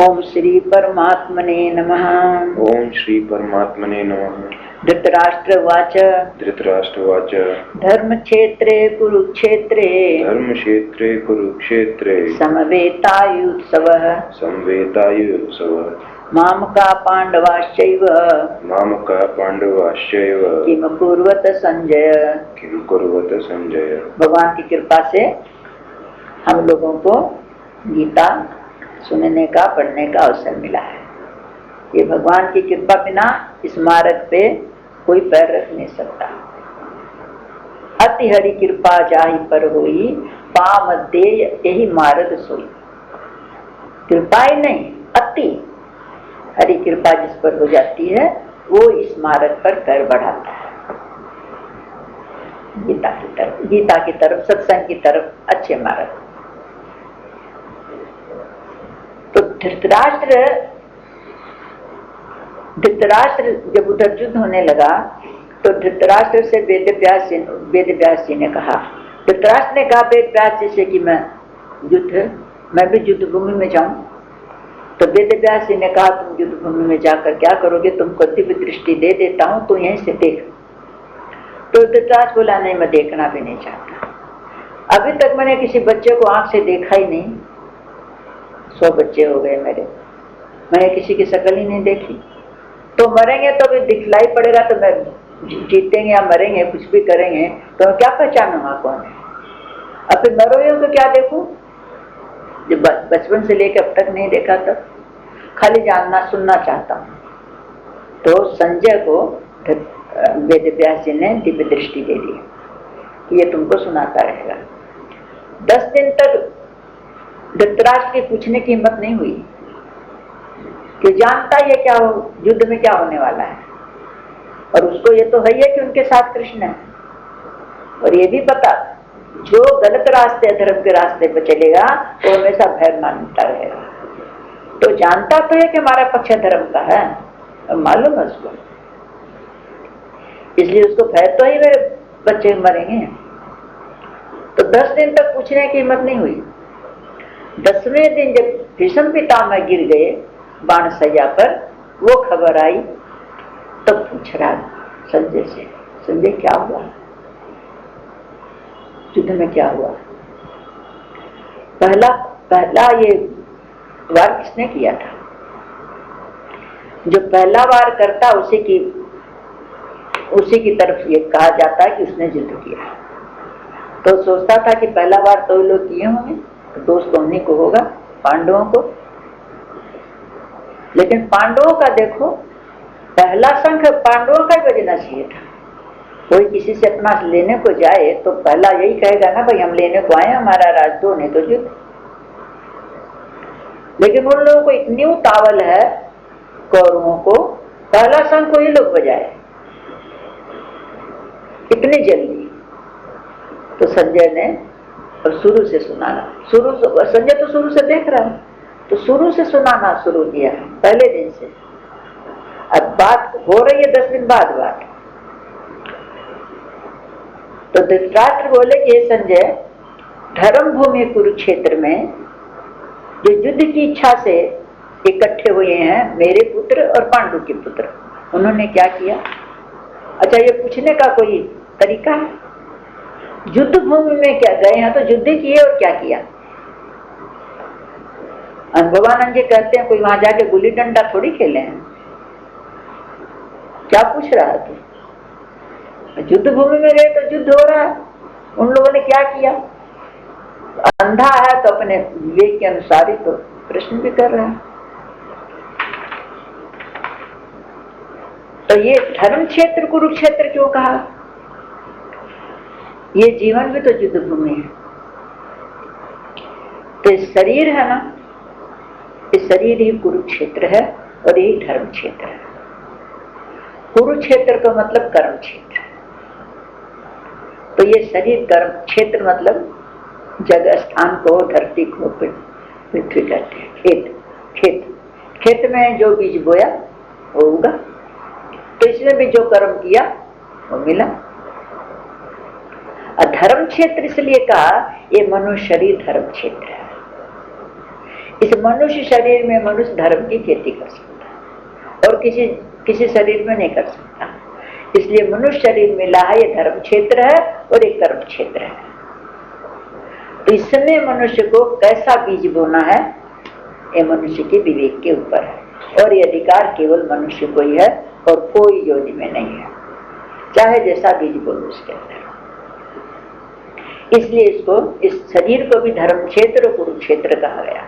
ओम श्री परमात्मने नमः। ओम श्री परमात्मने नमः। धृतराष्ट्रवाच धृतराष्ट्रवाच धर्मक्षेत्रे कुरुक्षेत्रे धर्मक्षेत्रे कुरुक्षेत्रे समवेतायुत्सवः समवेतायुत्सवः मामका पांडवाश्चैव किम कुर्वत संजय। भगवान की कृपा से हम लोगों को गीता सुनने का पढ़ने का अवसर मिला है। ये भगवान की कृपा बिना इस मार्ग पे कोई पैर रख नहीं सकता। अति हरि कृपा जाहि पर होई पाम दे यही मार्ग सोई। कृपा ही नहीं, अति हरि कृपा जिस पर हो जाती है वो इस मार्ग पर पैर बढ़ाता है, गीता की तरफ सत्संग की तरफ, अच्छे मार्ग। तो धृतराष्ट्र जब उधर युद्ध होने लगा तो धृतराष्ट्र से वेदव्यास जी ने कहा, धृतराष्ट्र ने कहा वेदव्यास जी से कि मैं भी युद्ध भूमि में जाऊं। तो वेदव्यास जी ने कहा तुम युद्ध भूमि में जाकर क्या करोगे, तुमको दिव्य दृष्टि दे देता हूं, तो यहीं से देख। तो धृतराष्ट्र बोला नहीं, मैं देखना भी नहीं चाहता। अभी तक मैंने किसी बच्चे को आंख से देखा ही नहीं। 100 बच्चे हो गए मेरे, मैंने किसी की शक्ल ही नहीं देखी। तो मरेंगे तो भी दिखलाई पड़ेगा, तो मैं जीतेंगे या मरेंगे कुछ भी करेंगे तो मैं क्या पहचानूंगा कौन है। अब फिर मरोगे तो क्या देखूं, जब बचपन से लेकर अब तक नहीं देखा, तब खाली जानना सुनना चाहता हूं। तो संजय को वेदव्यास जी ने दिव्य दृष्टि दे दी कि ये तुमको सुनाता रहेगा। 10 दिन तक धृतराष्ट्र के पूछने की हिम्मत नहीं हुई कि जानता ये क्या हो, युद्ध में क्या होने वाला है। और उसको ये तो है कि उनके साथ कृष्ण है, और ये भी पता जो गलत रास्ते अधर्म के रास्ते पर चलेगा वो हमेशा भय मानता रहेगा। तो जानता तो है कि हमारा पक्ष धर्म का है, और मालूम है उसको, इसलिए उसको भय तो ही मेरे बच्चे मरेंगे। तो 10 दिन तक पूछने की हिम्मत नहीं हुई। 10वें दिन जब भीष्म पितामह गिर गए बाण सैया पर, वो खबर आई, तब पूछ रहा संजय से, संजय क्या हुआ, युद्ध में क्या हुआ। पहला ये वार किसने किया था। जो पहला वार करता उसी की तरफ ये कहा जाता है कि उसने युद्ध किया। तो सोचता था कि पहला वार तो लोग किए होंगे, तो दोष तो उन्हीं को होगा, पांडवों को। लेकिन पांडवों का देखो, पहला शंख पांडवों का ही बजना चाहिए था। कोई किसी से अपना लेने को जाए तो पहला यही कहेगा ना, भाई हम लेने को आए, हमारा राज दो, नहीं तो युद्ध। लेकिन उन लोगों को इतनी उतावल है कौरवों को, पहला शंख को ये लोग बजाए इतनी जल्दी। तो संजय ने और शुरू से सुनाना, संजय तो शुरू से देख रहा है, तो शुरू से सुनाना शुरू किया पहले दिन से। अब बात हो रही है 10 दिन बाद बात। तो धृतराष्ट्र बोले कि हे संजय, धर्म भूमि कुरुक्षेत्र में जो युद्ध की इच्छा से इकट्ठे हुए हैं मेरे पुत्र और पांडु के पुत्र, उन्होंने क्या किया। अच्छा, ये पूछने का कोई तरीका है। युद्ध भूमि में क्या गए हैं तो युद्ध किए, और क्या किया। भगवानंद जी कहते हैं कोई वहां जाके गुल्ली डंडा थोड़ी खेले हैं। क्या पूछ रहा है तू। युद्ध भूमि में गए तो युद्ध हो रहा है। उन लोगों ने क्या किया, अंधा है तो अपने विवेक के अनुसार ही तो प्रश्न भी कर रहा है। तो ये धर्म क्षेत्र कुरुक्षेत्र क्यों कहा, ये जीवन भी तो युद्ध भूमि है। तो शरीर है ना, इस शरीर ही कुरुक्षेत्र है और यही धर्म क्षेत्र है। कुरुक्षेत्र का मतलब कर्म क्षेत्र, तो ये शरीर कर्म क्षेत्र मतलब जगह स्थान को, धरती को पृथ्वी कहते हैं। खेत में जो बीज बोया वो उगा, तो इसमें भी जो कर्म किया वो मिला। धर्म क्षेत्र इसलिए कहा, ये मनुष्य शरीर धर्म क्षेत्र है। इस मनुष्य शरीर में मनुष्य धर्म की खेती कर सकता है और किसी शरीर में नहीं कर सकता। इसलिए मनुष्य शरीर मिला है, ये धर्म क्षेत्र है और एक कर्म क्षेत्र है। तो इसमें मनुष्य को कैसा बीज बोना है, ये मनुष्य के विवेक के ऊपर है और ये अधिकार केवल मनुष्य को ही है और कोई योनि में नहीं है, चाहे जैसा बीज बोलो उसके अंदर। इसलिए इसको, इस शरीर को भी धर्म क्षेत्र और कुरुक्षेत्र कहा गया।